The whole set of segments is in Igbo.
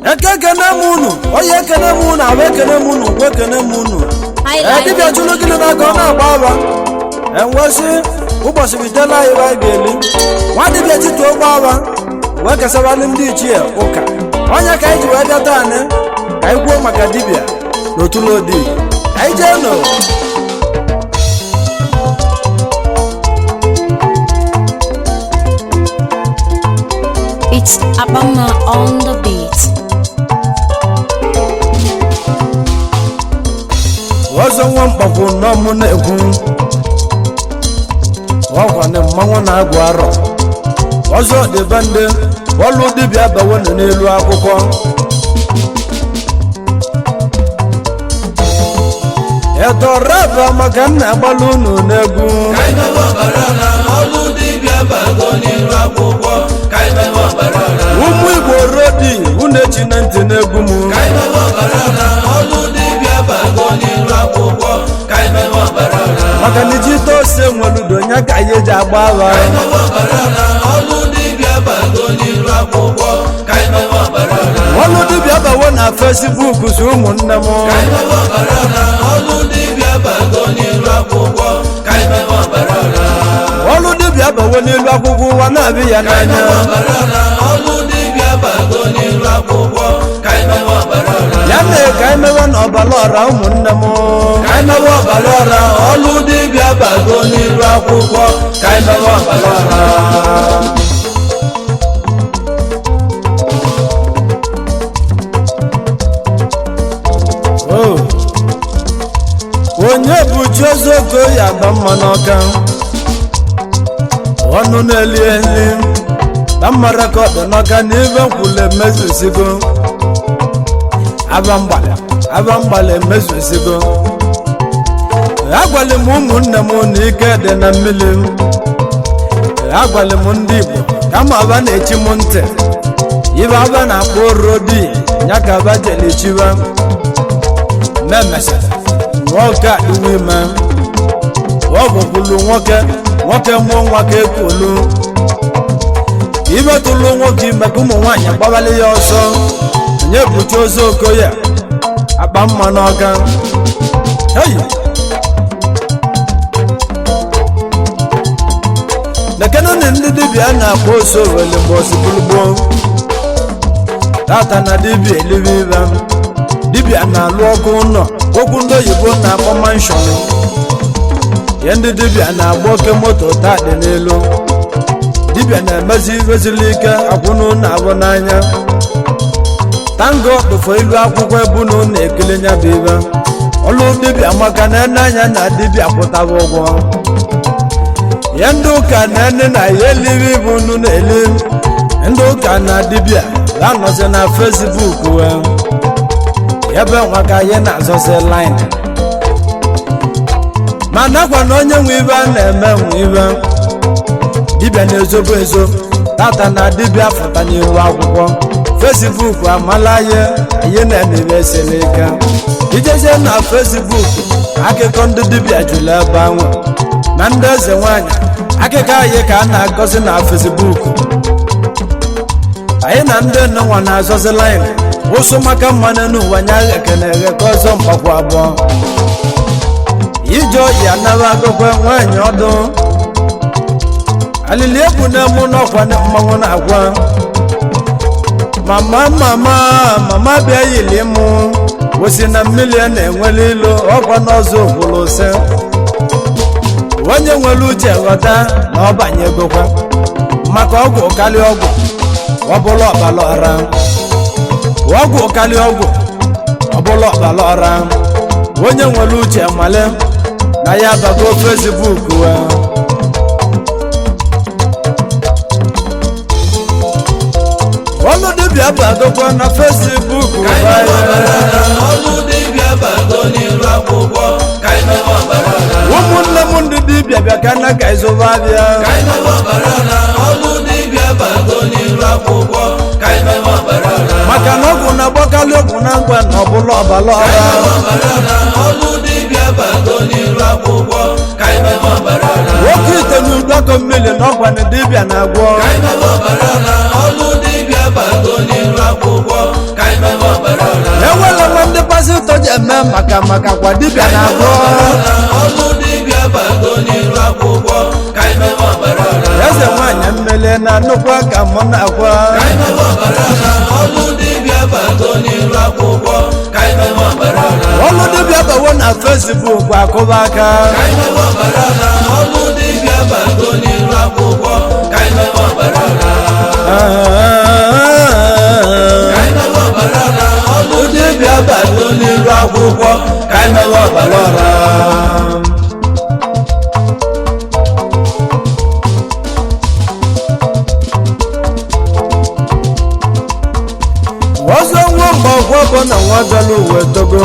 ekekene m unu onye ekene m unu abụ ekene m unu kwe ekene m unu dibịa chụrụ gịnị n'aka ọ na-agba aba enwesị ụbọchị bidela anyị anyị ga-eli nwa dibịa tituo gba aba wee kesabalị ndị ichie ụka onye ka anyị ji wee bịa taanị ka anyị kwuo maka dibịa n'otulodi anyị jee nụ. It's Abama on the beat. Ọzọ nwa mkpagbu n'ọmụ na-ekwu ọkwanị mmanwụ na-agụ arọ ọzọ dịbe ndị ọlụ dibịa bawo n'elu akwụkwọ edoraba maka nna agbalụ unu n'egwu ụmụ Igbo rodi unu echi na ntị n'egwu m maka na iji ose nweludo nya ka ihe eji agba agha ọlụ dibịa bawo na Facebook si ụmụnne m ọlụ dibịa bawo n'elu akwụkwọ ụwa na-abịa ya n'anya ya mere ka anyị mewe na ọbara ọra ụmụnne m ka anyị mewe ọbara ọra ọlụ dibịa bago n'iru akwụkwọ ka anyị mewe ọbara ọra. Onye bụ Chiozuoko ya agba mma n'ọka ọnụ na-eli eli na mmara ka ọ dị n'ọka na ibe nkwule emezusigo abamgbala emezusigo agwali m ụmụnne m na ike dị na mmiri agwali m ndị Igbo kama aba na-echi m ntị ibe aba na-akpọ orodi ya ka aba jelichiba memesara nwoke iwu ime ọgwụ kwulu nwoke mụọ nwa ka ekwulu imetụlụ nwoke ime ka ụmụ nwaanyị gbabali ya ọsọ onye bụ Chiozuoko ya akpa mma n'ọka lekenụnị ndị dibịa na-akpọ osowele mgbe osigbulugbo tata na dibịa elibe ibe dibịa na-alụ ọkụ ụlọ okwu ndị oyibo na-akpọ manshọn ihe ndị dibịa na-agba oke moto taa dị n'elu dibịa na-emezi vezili ike akwụnụ na-abụ n'anya tango dụfọ ilu akwụkwọ ebunu na-ekele nya bụ ibe ọlụ dibịa maka na ene anya na dibịa kwụtaba ụgwọ ihe ndị ụka na ene na ya elibe ibu unu na-eli ndị ụka na dibịa ga-anọzi na Facebook ebe nwaka ihe na-azọzi line ma nakwa na onye nwe ibe a na-eme nwe ibe dibịa na-ezobo ezo tata na dibịa fụta n'ihu akwụkwọ Facebook amala ihe na-emebe esele ike ijezie na Facebook akụkọ ndị dibịa jụrụ ebe anwa na ndị eze nwanyị akụkọ anyị ka a na-agọzi na Facebook anyị na ndị nnenwa na-azọzi line ụsụ maka mmanụ n'ụwa nya ekene ka ọzọ mgbakwa abụọ ije oyi anaba agụkwe nwaanyị ọdụ alili egwu na-emu n'ọkwa mmanwụ na-agwa mama bịa yili mụ wosi na mmiri a na-enwele ilo ọkwa n'ọzọ okwulu ose onye nwere uche ghọta na ọ banye egokwa maka ọgwụ karịa ọgwụ ọbụla ọbala ọra ọgwụ karịa ọgwụ ọbụla ọbala ọra onye nwere uche male na ya bago Facebook ọlụ dibịa bagokwa na Facebook ụmụnne m ndị dibịa bịa ka na ka ịzụba bịa maka na ọgwụ na-agbakarị ọgwụ na ngwa na ọbụla ọbala ọra nwoke ite n'ụdọkọ mmiri na ọgwa na dibịa na-agwọ ọka maka kwa dibịa na-agwọ ọlụ dibịa bago n'iru akwụkwọ ka ime ọbara eze nwanyị mmele na nnukwu aka mụ na-agwa ọlụ dibịa bago n'iru akwụkwọ ka ime ọbara ọlụ dibịa bawo na Facebook akụba aka ọlụ dibịa bago n'iru akwụkwọ ka ime ọbara ọlụ dibịa bago n'iru akwụkwọ ka ime ọbara ọzọ nwa mgbọgwọ bụ na nwa bịala uwe togo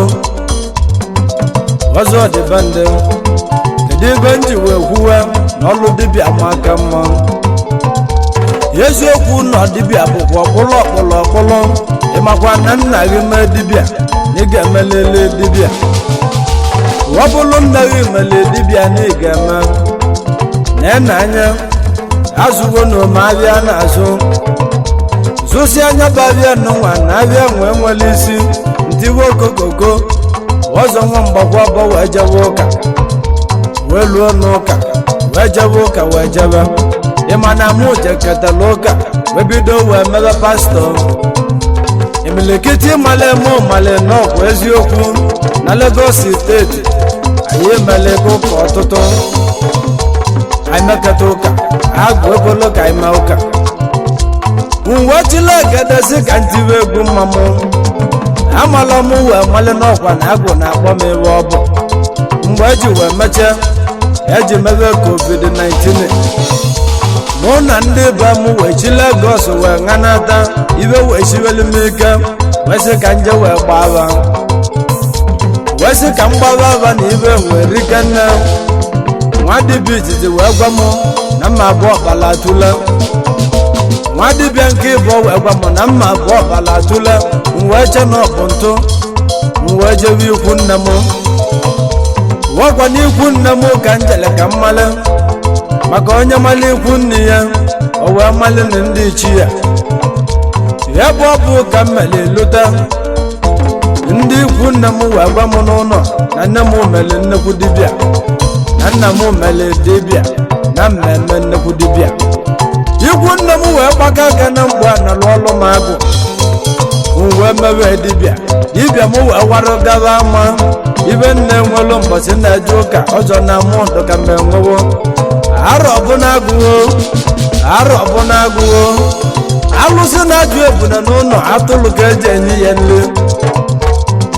ọzọ dịbandị kedu ebe nji wee kwuwe na ọlụ dibịa maka mma eziokwu na dibịa bụkwa ọkpụlụ ịmakwa na nna gị mee dibịa na ị ga-emelele dibịa ọ bụrụ nna gị mele dibịa na ị ga-eme na anya azụgo na omeabịa na-azụ zosi anya babịa n'ụwa na abịa nwere isi ntiwe okokoko ọzọ nwa mgbakwa bụ wee jebe ụka wee luo n'ụka wee jebe ụka wee jebe ịma na mụ jeketala ụka wee bido wee mebe pastọ imilikiti male mụ male n'ọkwa eziokwu na Lagos steeti anyị emele ụka ọtụtụ anyị meketa ụka agụ ebolo ka anyị mee ụka nwechila egedezi ka ntiwe egwu mmamụ amala m wee male n'ọkwa na agụ na-akpọ m ebe ọ bụ mgbe eji wee mechie eji mebe COVID-19 mụ na ndị be m wee chi Lagos wee ṅanata ibe wee chiwelu m ike wee sị ka nje wee gbaba wee sị ka m gbaba aba na ibe wee rike nne nwa dibịa izizi wee gwa m na mma abụọ ọkpala tụle nwa dibịa nke ịbụ wee gwa m na mma abụọ ọkpala tụle m wee che na ọbụ ntụ m wee jebe ikwu nne m wekwa n'ikwu nne m ka m jele ka m male maka onye mali ikwu nne ya o wee mali na ndị ichi ya ebe ọ bụ ka m mele lụta ndị ikwu nne m wee gwa m n'ụlọ na nne m mele nnekwu dibịa na nna m mele dibịa na mmemme nnekwu dibịa ikwu nne m wee gbaka aka na mgbe a nalụ ọlụ m agụ m wee mewe dibịa m wee warụ gaba ama ibe nne nwelu mbọchị na-eje ụka ọzọ na mụ ndụ ka mgbe nwewo arọ ọbụna agụwo alụsị na-ajụ ebuna n'ụlọ atụlụ ka eji enye ya nri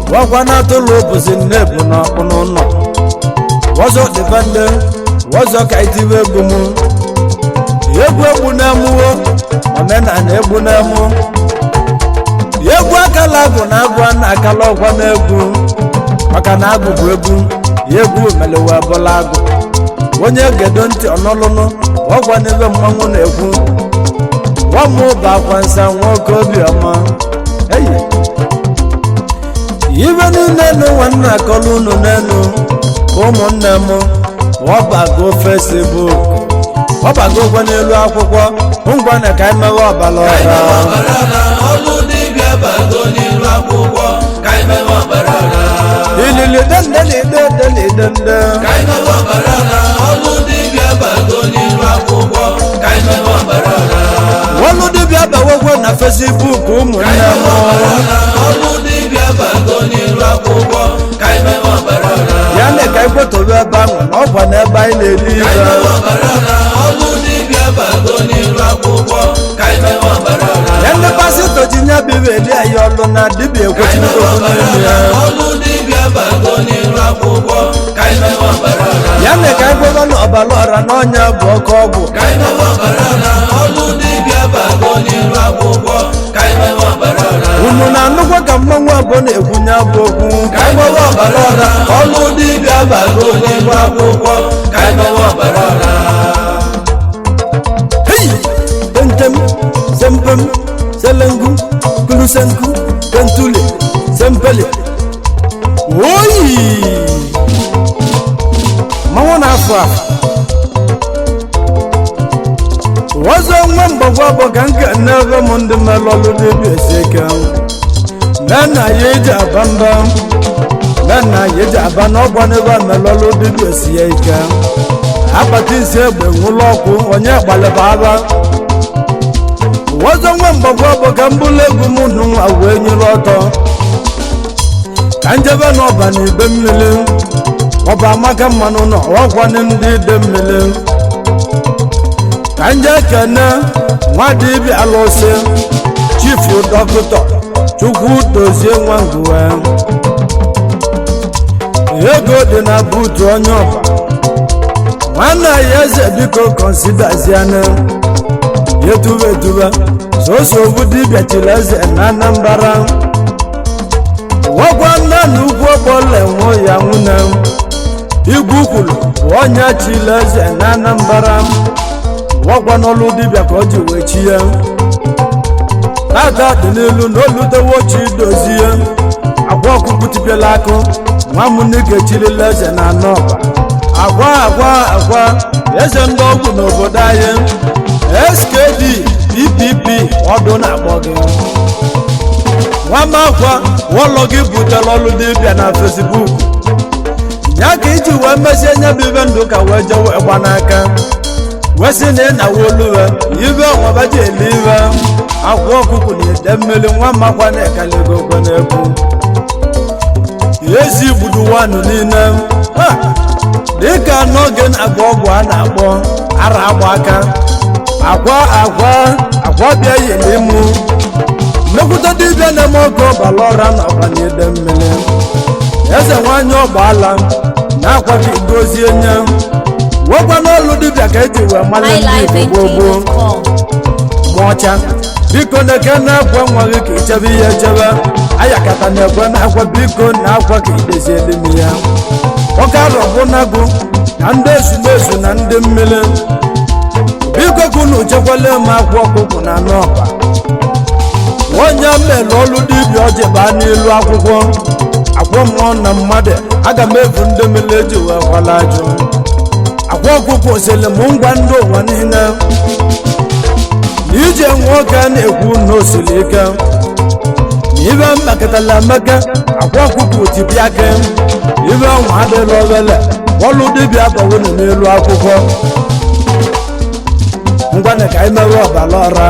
gwakwa na atụlụ bụzi nne ebu na ọkpụ n'ụlọ ọzọ dịbande ọzọ ka itiwe egwu m egwu na-emụwo omenala egwu na-emụ egwu akala agụ na agụ a na-akala ọgwa n'egwu maka na agụ bụ egwu melewe bụla agụ onye gedo ntị ọnọlụnụ ọgwa n'ebe mmanwụ na-ekwu nwamụ bụ akwa nsa nwoke obiọma eyi ibe niile n'ụwa nna akọlụ unu n'elu ụmụnne m ọbago Facebook ọbago ụgwọ n'elu akwụkwọ ngwa na ka emewe ọbara ọra ọlụ dibịa bago n'iru akwụkwọ ka emewe ọbara ilili dende ka emewe ọbara ọlụ dibịa bago n'iru akwụkwọ ka emewe ọbara ọlụ dibịa bawogwo na Facebook ụmụnne m ọlụ dibịa bago n'iru akwụkwọ ka emewe ọbara ya na ka ikpotobe ebe ahụ na ọgwa n'ebe anyị na-eri ibe ọlụ dibịa bago n'iru akwụkwọ ka emewe ọbara ya ndị pasịtọ ji nya bibe eli anyị ọlụ na dibịa ekwechigokwu n'elu ya ọlụ dibịa bago n'iru akwụkwọ ka emewe ọbara ya na ka ịgwọba na ọbara ọra na ọnya bụ ọkụ ọgwụ ka emewe ọbara ọlụ dibịa bago n'iru akwụkwọ ka emewe ọbara unu na-anụkwa ka mmanwụ abụọ na-ekwunye abụ okwu ka emewe ọbara ọra ọlụ dibịa bago n'iru akwụkwọ ka emewe ọbara tentem sempem selengu kulusenku tentule sempele oyi mmanwụ na-afọ a ọzọ nwa mgbagwa bụ ka nke n'ebe m ndị mmelụ ọlụ dibịa esi ike na ya eji aba mba na yeji aba n'ọgwa n'ebe melọlụ dibịa si ya ike akpati nsị egbe nwụlọ ọkụ onye gbalịba aba ọzọ nwa mgbagwa bụ ka mbụlụ egwu m nwa wee nyere ọtọ ka njebe n'ọba na ibe mmiri ọba amaka mmanụ nọ ọgwanị ndị ide mmiri ka nje kene nwa dibịa alụsị chifu dọkịta chukwu dozie nwa ngwe ego dị na buutu onye ọba nwanne ya eze biko kọnsidazianụ yetuba etuba soso obu dibịa chiri eze na Anambra wagwa nna na ugwu ọgbọla enwe ya nwune igwu kwuru onye chiri eze na Anambra wagwa n'ọlụ dibịa ka o ji wee chi ya tata dị n'elu n'oludewo chi dozie agwa ọkụkụ tipiela akụ nwa m n'ike chirila eze na Anọba agwa eze ndị ọgwụ n'obodo anyị SKD PPP ọdụ na-akpọ gị nwamakwa ụlọ gị butere ọlụ dibịa na Facebook ya ka iji wee mesie nye bụ ibe ndụ ka wee jewe gba n'aka wee sị na ị na-awa oluwe ibe ọnwaba ji ele ibe akwa ọkụkụ na ede mmiri nwamakwa na-ekaligo okwe n'ekwu ezi gbudu wanụ niile dịka n'oge na-agba ọgwụ a na-akpọ ara agba aka akwa bịa yele mụ mmekwuta dibịa na-eme oge ọbala ọra na ọbanide mmiri eze nwanyị ọgbaala na-akwa ka igozie nye wekwa n'ọlụ dibịa ka eji wee mara ndị Igbo gboo ma ọcha biko na-eke na-akwa nwa gị ka ichebe ihe echebe ayakata na-ekwe na-akwa biko na-akwa ka idezie elimi ya ọka arọbụnagụ na ndị ezumezu na ndị mmiri biko kunu chekwala m akwa ọkụkụ na Anọba onye mere ọlụ dibịa ọjị baa n'elu akwụkwọ akwa mmụọ na mmadụ aga m ebu ndị mmiri eji wee kwala ajụ akwa ọkụkụ sịrị m ngwa ndị ụwa niile na ije nwoke na-ekwu na osiri ike na ibe mmekọtala emeka akwa ọkụkụ tipịa aka ibe ọnwa adịla obele ọlụ dibịa bawonu n'elu akwụkwọ ngwana ka anyị mewe ọbala ọra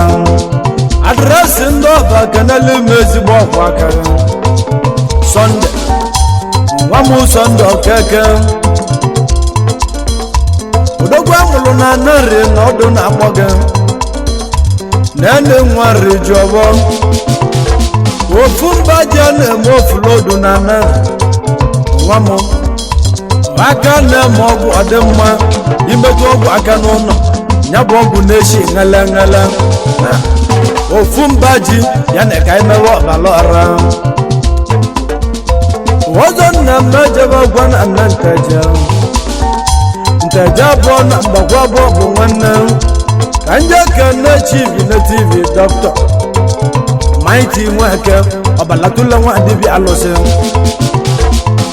adresị ndị ọba kenele ime ezigbo ọkwa aka Sọnde nwa m Sọnde Okeke odogwu amụrụ na narị na ọdụ na-akpọ gị na-ene nwa nri ji ọbọ ofu mba ji a na-eme ofulodu na narị nwa m aka na-eme ọgwụ ọdịmma imetụ ọgwụ aka n'ụlọ ya bụ ọgwụ na-eshi ṅele ofu mba ji ya na ka imewe ọbala ọra ọzọ nna m ejebe ọgwa na nna nteje abụọ na mgbakwa abụọ bụ nwanne ka nje kene chief native Dr. Mighty Nweke ọbalatụla nwa dibịa alụsị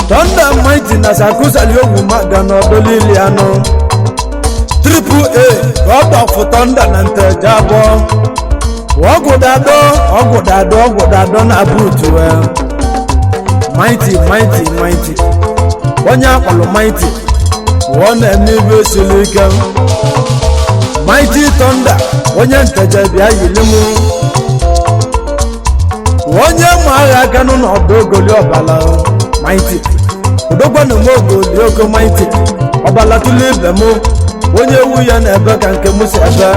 Thunder Mighty na sakusali ogwu maga n'ọdọlili anụ AAA ka ọ gbafụ Thunder na nteje abụọ ọgwụdado na buutu Mighty onye akpọrọ Mighty ọ na-eme ibe siri ike Mighty Thunder onye nteje bịa yili mụ onye ma agha aka nụ n'ọdụ ogoli ọbala Mighty odogwana m ogoli oko Mighty ọbala tụlụ ibe mụ onye ewu ya na ebe ka nke mụ si ebe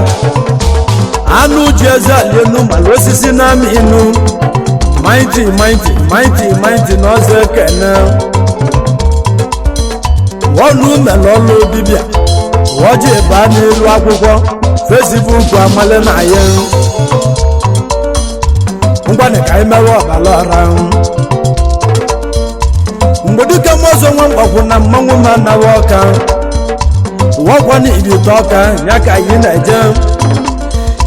anụ ji eze alienu mala osisi na-amị inu Mighty na ọzọ ekene ọnụ mere ọlụ dibịa ọjị baa n'elu akwụkwọ Facebook amale na ya ngwana ka anyị mewe ọbala ọra mgbe dịka mmụọzọ nwa mgbakwu na mmanwụ ma nawa ọka wọkwa na ibite ọka ya ka anyị na-eje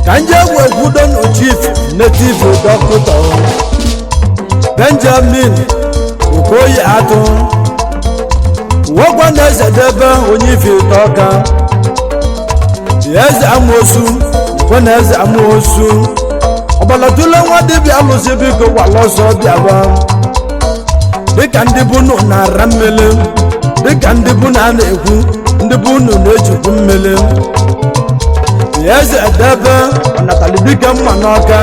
ka nje egwu egwudo na chief native Dr. Benjamin Okoye atụ wọkwa na eze debe onye ifite ọka eze amoosu kwe na eze amoosu ọbalatụla nwa dibịa alụsị biko gwala ọsọ bịaba dịka ndị bụ unu na-ara mmiri dịka ndị bụ na a na-ekwu ndị bụ unu na-ejikwu mmiri eze edebe ọnatali dike mma n'ọka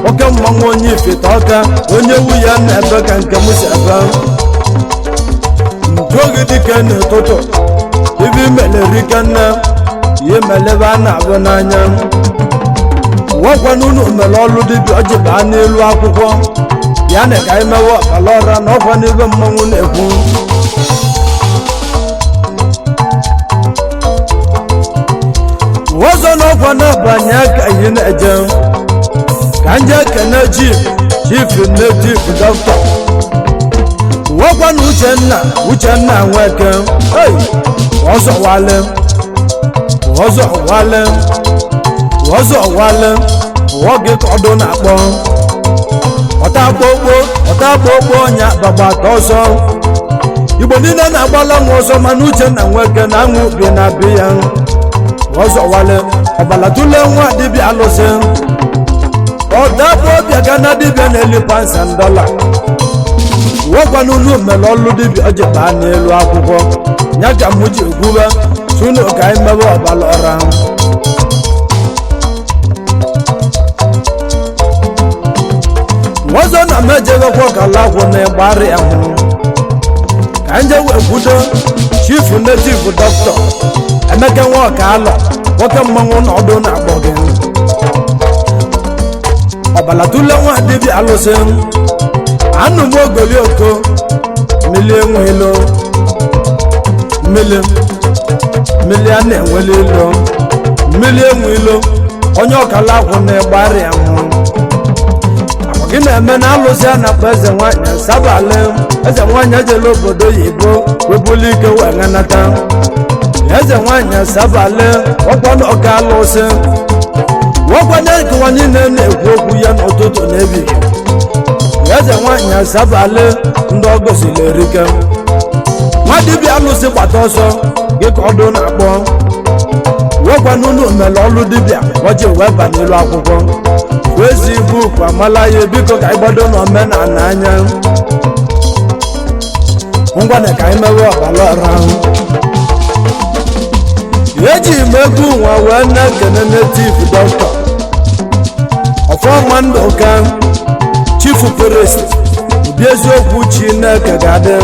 oke mmanwụ onye ifite ọka onye wu ya na-ebe ka nke m si ebe njuogi dike n'ụtụtụ ibe imelerike nne ihe melebe a na-abụ n'anya wakwana unu mere ọlụ dibịa ọjị baa n'elu akwụkwọ ya na ka imewe ọkala ọra na ọkwa n'ebe mmanwụ na-ekwu ọzọ n'ọkwa na-abanye ka ihe na-eje ka nje kene chief native doctor wakwa na Uchenna Nweke ọzọ wale oge ka ọdụ na-akpọ ọtakpokpo ọnya babata ọsọ Igbo niile na-agbala nwa ọsọ mana Uchenna Nweke na anwụ bi na be ya ọzọ wale ọbalatule nwa dibịa alụsị ọdapụ ọbịa ga na dibịa na-eli $1,000 wakwana unu mere ọlụ dibịa ọjị baa n'elu akwụkwọ ya ka mụ ji ekwube tunu ka anyị mebe ọbala ọra ọzọ na mejegekwa ọkala akwụ na ịgbarị ya hụ ka nje wee kwudo chief native doctor Emeka Nwakalọ nwoke mmanwụ na ọdụ na-akpọ gị ọbalatule nwa dibịa alụsị anụ m ogoli oko mmili enwe ilo mmili a na-enwele ilo mmili enwe ilo onye ọkala akwụ na ịgbarị ya hụ gị na-eme na alụsị a na-akpọ eze nwanyị Sabali eze nwanyị ejela obodo oyibo webuli ike wee ṅanata eze nwanyị Sabali ọkwana ọka alụsị ọkwanye nkụwa niile na-ekwu okwu ya n'ụtụtụ n'ebighị eze nwanyị Sabali ndị ọ gosiri erike nwa dibịa alụsị gbata ọsọ gị ka ọdụ na-akpọ ọkwana unu mere ọlụ dibịa ọjị wee ba n'elu akwụkwọ wezi ibu amala ya biko ka ịgbado n'omenala anya ngwana ka anyị mewe ọbala ọra ahụ eji m egwu nwa wee na-ekene native doctor ọfọma ndụka chief priest obi eziokwu Chineke ga-adị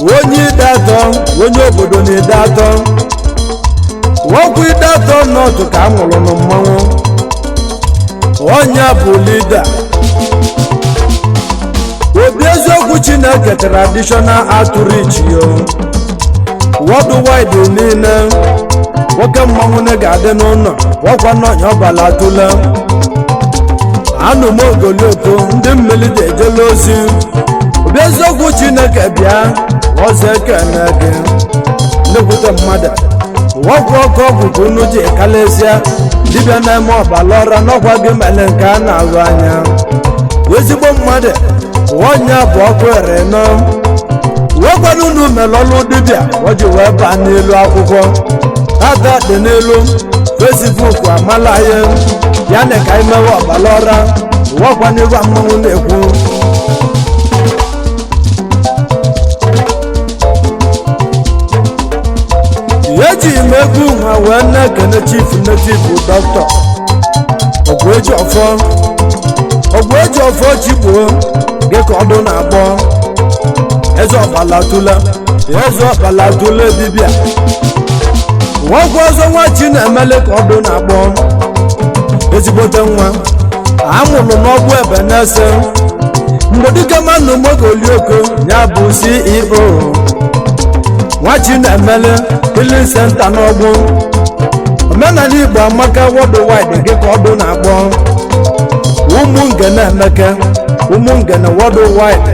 onye ide atọ onye obodo na ide atọ nwoke ide atọ n'otu ka a nwụrụ na mmanwụ onye bụ lida obi eziokwu Chineke traditional outreach yo worldwide niile nwoke mmanwụ na ga-adị n'ụlọ ọkwa n'ọnya ọbalatule anụ m ogolioto ndị mmeli dị ejela ozi obi eziokwu Chineke bịa ọzọ ekene gị nnekwute mmadụ wakwa ọkụ ọgwụ ka unu ji kalesịa dibịa na-eme ọbala ọra n'ọkwa gị mere nke a na-ahụ anya ezigbo mmadụ onye bụ ọkụ ere nọ wakwana unu mere ọlụ dibịa o ji wee baa n'elu akwụkwọ ata dị n'elu Facebook amala ya na ka anyị mewe ọbala ọra wakwa n'iru mmanwụ na-ekwu eji m egwu nwa wee na-ekene chief native doctor Ogbueji ọfọ chigbuo gị ka ọdụ na-akpọ eze ọbalatule dibịa nwoke ọzọ nwa Chinemele ka ọdụ na-akpọ ezigbote nwa amụrụ n'ọgbụ ebe na-ese mgbe dike manụ mogolioko ya bụ CEO nwa Chinemele healing center n'ọgbụ omenala Igbo amaka worldwide gị ka ọdụ na-akpọ ụmụngene Emeke ụmụngene worldwide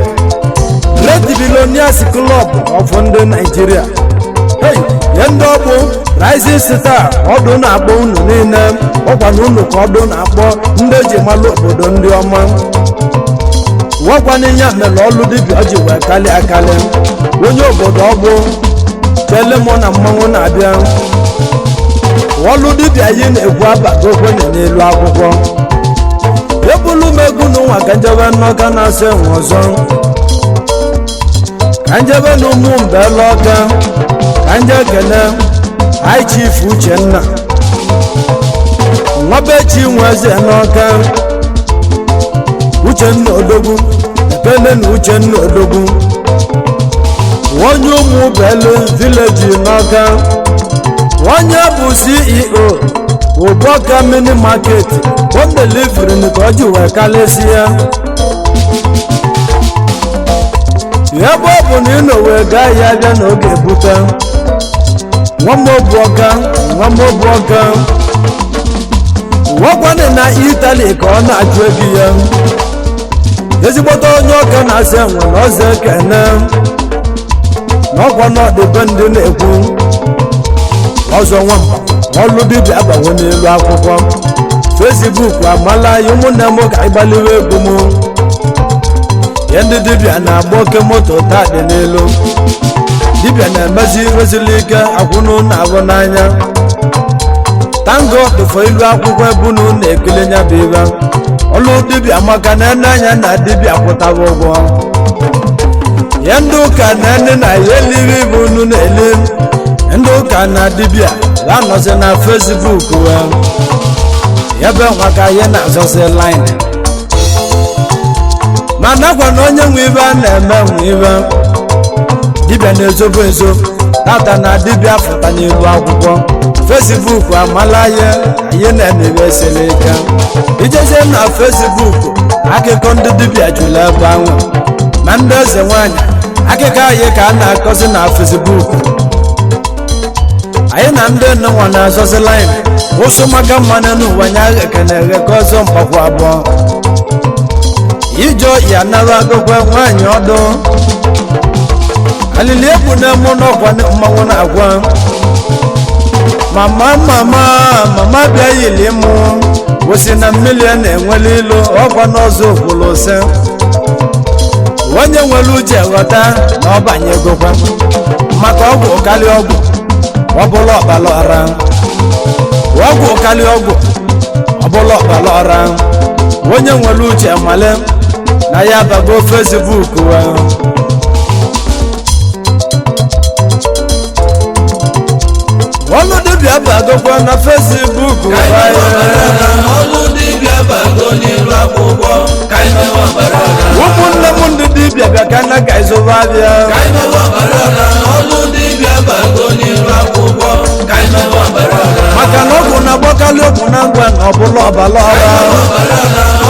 Great Billionaires Club of ndị Nigeria ye ndị ọgbụ Rising Star ọdụ na-akpọ unu niile ọkwa na unu ka ọdụ na-akpọ ndị eji malụ obodo ndị ọma wakwana ya mere ọlụ dibịa ji wee kalị akali onye obodo ọgbụ chele mụ na mmanwụ na-abịa ọlụ dibịa yi na-egwu abago okwenye n'elu akwụkwọ ebulu m egwu n'ụwa nwa ka njebe n'ọka na-asa enwe ọzọ ka njebe n'ụmụ mbela ọka ka nje kene High Chief Uchenna nwabechi nweze n'ọka Uchenna Odogwu ekene na Uchenna Odogwu onye ụmụ belu village n'ọka onye bụ CEO Oboka mini market home delivery ni ka ji wee kalịsịa ebe ọ bụ na ị nọ wee gaa ya abịa n'oge ebute Oboka nwekwanị na Italy ka ọ na-ajụ ego ya ezigbote onye ọka na-asa enwe na ọzọ ekene n'ọkwa n'ọdịbe ndị na-ekwu ọzọ nwamba ọlụ dibịa agbawo n'elu akwụkwọ Facebook amala ya ụmụnne m ka ịgbaliwe egwu m ya ndị dibịa na-agba oke moto taa dị n'elu dibịa na-emezi wezili ike akwụnụ na-abụ n'anya tango dụfọ ilu akwụkwọ ebunu na-ekele nya bụ ibe ọlụ dibịa maka na ene anya na dibịa kwụtaba ụgwọ ya ndị ụka na ene na ya eliwe ibu unu na-ele ndị ụka na dibịa ga-anọzi na Facebook ya be maka ya na-azọzi line ma nakwa na onye nwe ibe a na-eme nwe ibe dibịa na-ezobo ezo tata na dibịa fụta n'elu akwụkwọ Facebook amala ya ihe na-emebe esele ike ijezie na Facebook akụkọ ndị dibịa jụrụ ebe ahụ ma ndị eze nwanyị akụkọ anyị ka a na-akọzi na Facebook anyị na ndị nnenwa na-azọzi line ụsụ maka mmanụ n'ụwa nya ekene ka ọzọ mkpakwa abụọ ijo ya nara agụkwa nwaanyị ọdụ alili ebu na-emu n'ọkwa mmanwụ na-agwa mama bịa yili mụ wụsị na mmiri na-enwele ilu ọkwa n'ọzọ okwulu ose onye nwere uche ghọta na ọ banyegokwa maka ọgwụ karịa ọgwụ ọbụla ọbala ọra ọgwụ karịa ọgwụ ọbụla ọbala ọra onye nwere uche male na ya bago Facebook ọlụ dibịa bagokwa na Facebook ọlụ dibịa bago n'ilu akwụkwọ ka imewe ọbara ụmụnne m ndị dibịa bịa ka nna ka ịzụba abịa ka imewe ọbara ọlụ dibịa bago n'ilu akwụkwọ ka imewe ọbara maka na ọgwụ na-agbakarị ọgwụ na ngwa na ọbụla ọbala ọra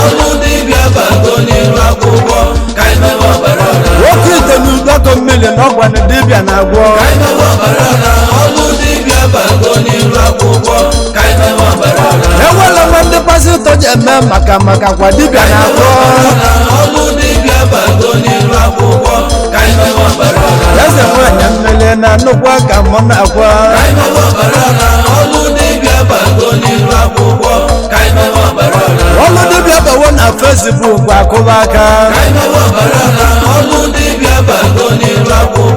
ọlụ dibịa bago n'ilu akwụkwọ ka imewe ọbara nwoke ite n'ụdọkọ mmiri na ọgwa na dibịa na-agwọ ka imewe ọbara ọlụ dibịa bago n'ilu akwụkwọ ka imewe ọbara enwela nwa ndị pasịtọ ji eme maka kwa dibịa na-agwọ ọlụ dibịa bago n'ilu akwụkwọ ka imewe ọbara eze nwanyị mmiri na nnukwu aka mụ na-agwa ka imewe ọbara ọlụ dibịa bago n'ilu akwụkwọ ka imewe ọbara ọlụ dibịa bawo na Facebook akụba aka ka imewe ọbara ọlụ dibịa bago n'ilu akwụkwọ